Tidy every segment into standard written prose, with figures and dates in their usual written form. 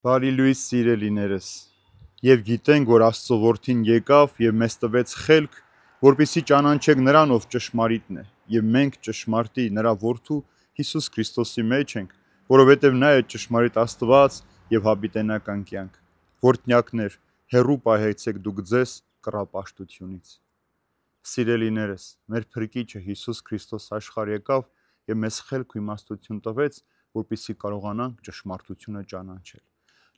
Բարի լույս սիրելիներս, եւ գիտենք, որ Աստծո որդին եկավ եւ մեզ տվեց խելք, որպեսզի ճանաչենք նրան, ով ճշմարիտն է, եւ մենք ճշմարտի նրա որդու Հիսուս Քրիստոսի մեջ ենք, որովհետեւ նա է ճշմարիտ Աստված եւ հավիտենական կյանք։ Որդնյակներ, հեռու պահեցեք դուք ձեզ կռապաշտությունից։ Սիրելիներս, մեր Փրկիչը Հիսուս Քրիստոս աշխարհ եկավ եւ մեզ խելք ու իմաստություն տվեց, որպեսզի կարողանանք ճշմարտությունը ճանաչել։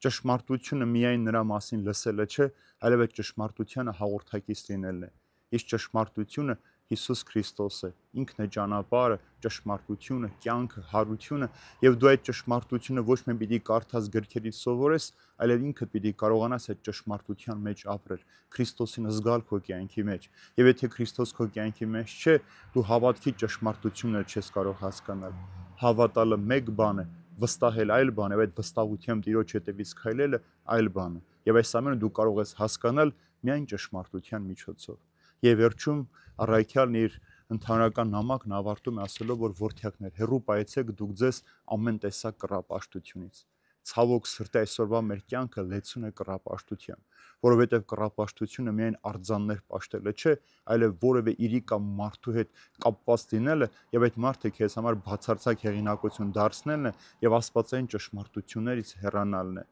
Ճշմարտությունը միայն նրա մասին լսելը չէ, այլև այդ ճշմարտությանը հաղորդակից լինելն է։ Իսկ ճշմարտությունը Հիսուս Քրիստոս է, ինքն է ճանապարհը, ճշմարտությունը, կյանքը, հարությունը, եւ դու այդ ճշմարտությունը ոչ միայն պիտի կարդաս գրքերից սովորես, այլև ինքդ պիտի կարողանաս այդ ճշմարտության մեջ ապրել, Քրիստոսին զգալ քո կյանքի մեջ։ Եվ եթե Քրիստոս քո կյանքի մեջ չէ, դու հավատքի ճշմարտությունը չես կարող հասկանալ։ Հավատալը մեկ բան է, վստահել այլ բան է, այդ վստահությամբ Տիրոջ հետևից քայլելը այլ բան է։ Եվ այս ամենը դու կարող ես հասկանալ միայն ճշմարտության միջոցով։ Եվ վերջում առաքյալն իր ընդհանրական նամակն ավարտում է ասելով, որ որդյակներ, հեռու պահեցեք դուք ձեզ ամեն տեսակ կռապաշտությունից։ Ցավոք սրտի այսօրվա մեր կյանքը լեցուն է կռապաշտության, որովհետև կռապաշտությունը միայն արձաններ պաշտելը չէ, այլև որևէ իրի կամ մարդու հետ կապված լինելը եւ այդ մարդը քեզ համար բացարձակ հեղինակություն դարձնելն է եւ աստվածային ճշմարտություններից հեռանալն է։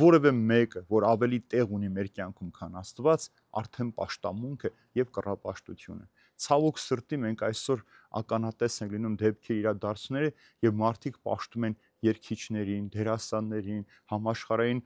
Որևէ մեկը, որ ավելի տեղ ունի մեր կյանքում, քան Աստված, արդեն պաշտամունք է եւ կռապաշտություն է։ Ցավոք սրտի մենք այսօր ականատես ենք լինում դեպքերի իրադարձությունների եւ մարդիկ պաշտում են երգիչներին, դերասաններին, համաշխարհային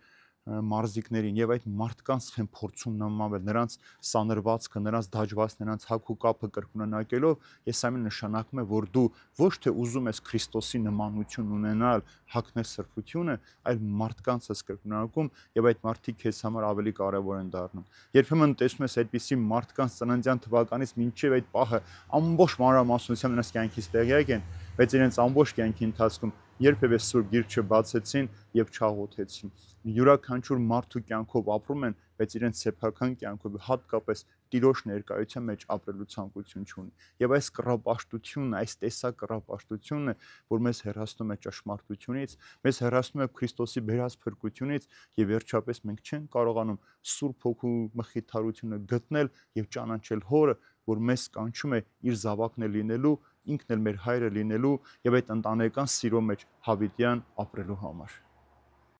մարզիկներին եւ այդ մարդկանց են փորձում նմանվել, նրանց սանրվածքը, նրանց դաջվածքը, նրանց հագ ու կապը կրկնանակելով, ես ամեն նշանակում է, որ դու ոչ թե ուզում ես Քրիստոսի նմանություն ունենալ, հագնել սրբությունը, այլ մարդկանց ես կրկնանակում եւ այդ մարդիկ քեզ համար ավելի կարեւոր են դառնում։ Երբեմն տեսնում ես այդպիսի մարդկանց ծննդյան թվականից մինչեւ այդ պահը ամբողջ մանրամասնությամբ նրանց կյանքից տեղյակ են, բայց իրենց ամբողջ կյանքի ընթացքում երբևէ սուրբ գիրք չբացեցին եւ չաղոթեցին։ Յուրաքանչյուր մարդու կյանքով ապրում են, բայց իրենց սեփական կյանքով հատկապես Տիրոջ ներկայության մեջ ապրելու ցանկություն չունի։ Եվ այս կռապաշտությունն, այս տեսակ կռապաշտությունն է, որ մեզ հեռացնում է ճշմարտությունից, մեզ հեռացնում է Քրիստոսի բերած փրկությունից եւ վերջապես մենք չենք կարողանում Սուրբ Հոգու մխիթարությունը գտնել եւ ճանաչել Հորը, որ մեզ կանչում է իր զավակներ լինելու, ինքն էլ մեր հայրը լինելու եւ այդ ընտանեկան սիրո մեջ հավիտյան ապրելու համար։